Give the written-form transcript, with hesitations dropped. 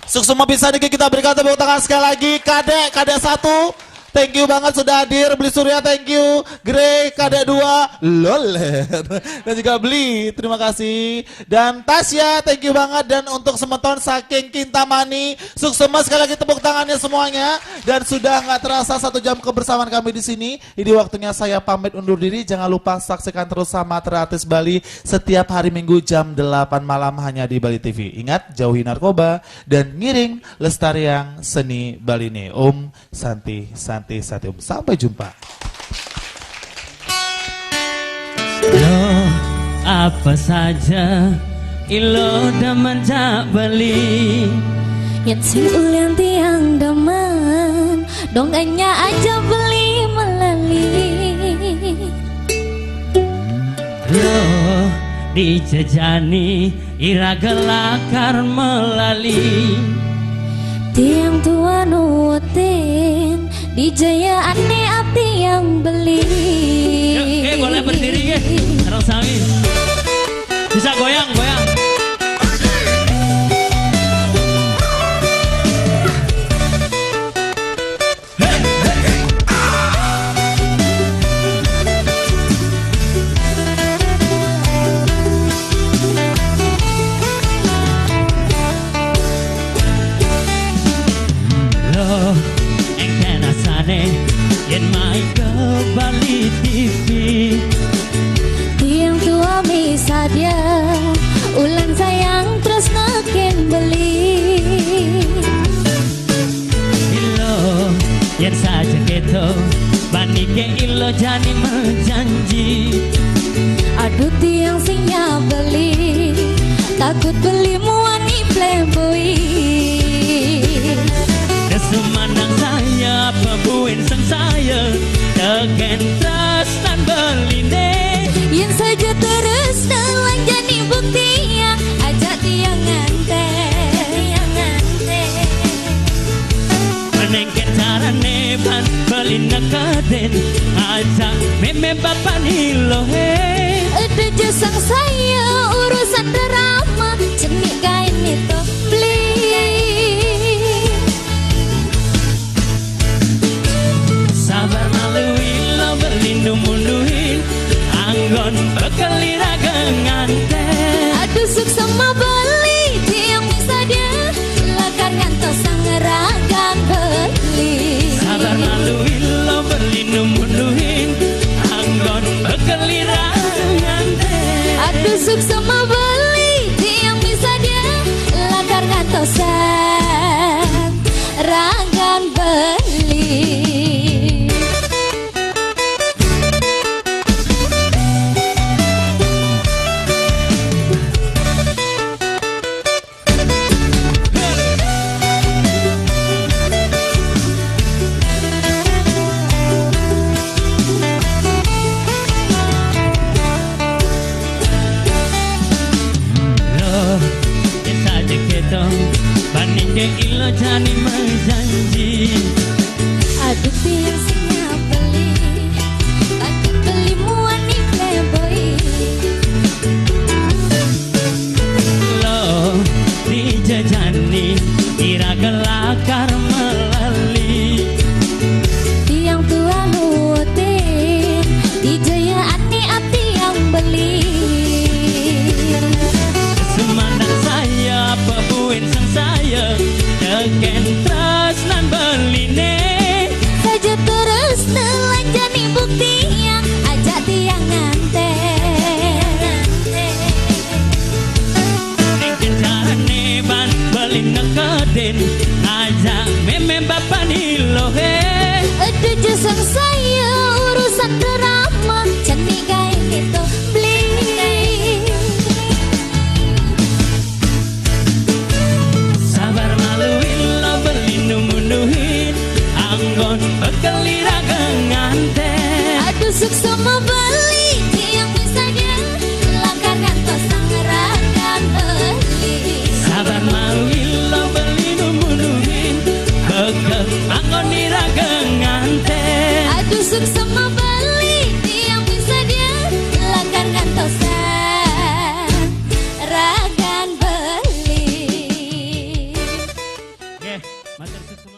Suksuma bisa dikit kita berikan tepuk tangan sekali lagi. Kadek 1. Thank you banget sudah hadir. Beli Surya thank you. Grey Kadek 2. Lolet. Dan juga Beli terima kasih. Dan Tasya thank you banget. Dan untuk semeton saking Kintamani. Suksuma sekali lagi tepuk tangannya semuanya. Dan sudah nggak terasa 1 jam kebersamaan kami di sini. Ini waktunya saya pamit undur diri. Jangan lupa saksikan terus sama Artis Bali setiap hari Minggu jam 8 malam hanya di Bali TV. Ingat, jauhi narkoba dan ngiring lestarian seni Bali ini. Om Santi Santi Sati Om. Sampai jumpa. Lo apa saja ilo daman jak beli yang sing ulian tiang daman dongengnya aja beli melali. Lo dijajani ira gelakar melali Tiang tua nutin dijaya ane ati yang beli. Yuk, boleh berdiri ya. Sarang sami. Bisa goyang. Yen main ke Bali TV Tiang tua bisa dia ulang sayang terus nakin beli. Ilo yen saja keto bani ke ilo jani menjanji. Aduh tiang singnya beli takut beli muani playboy. Kesumandang saya pebuin sang saya tegen terus dan beline Yang saja terus telan jadi bukti yang ajak tiang ngante. menengken carane ban belina kaden ajak meme bapak nilo Ada jasang saya urusan drama cenik kain itu beli. sabar malui lo berlindung munduhin anggon bekelira genganten. Aduh suksema beli tiang bisa dia lakar ngantos sang ragan beli. Sabar malui lo berlindung munduhin anggon bekelira genganten. Aduh suksema beli tiang bisa dia lakar ngantos sang ragan beli. Ilo jani menjanji. Aduh tiang singnya beli takut beli muani playboy. Lo dijajani ira gelakar melali Tiang tua lutin dijaya ati yang beli. Semandang saya pebuin sang saya tegen terus nan beline Saja terus nelan jadi bukti yang ajak tiang ngante. nengken carane ban belina kaden ajak meme bapak nilo Ada jasang saya urusan drama cenik kain itu beli. sabar maluin lo berlindung munduhin anggon bekelira genganten. Aduh suksema beli tiang bisa dia lakar ngantos sang ragan beli. Sabar maluin lo berlindung munduhin Matur susun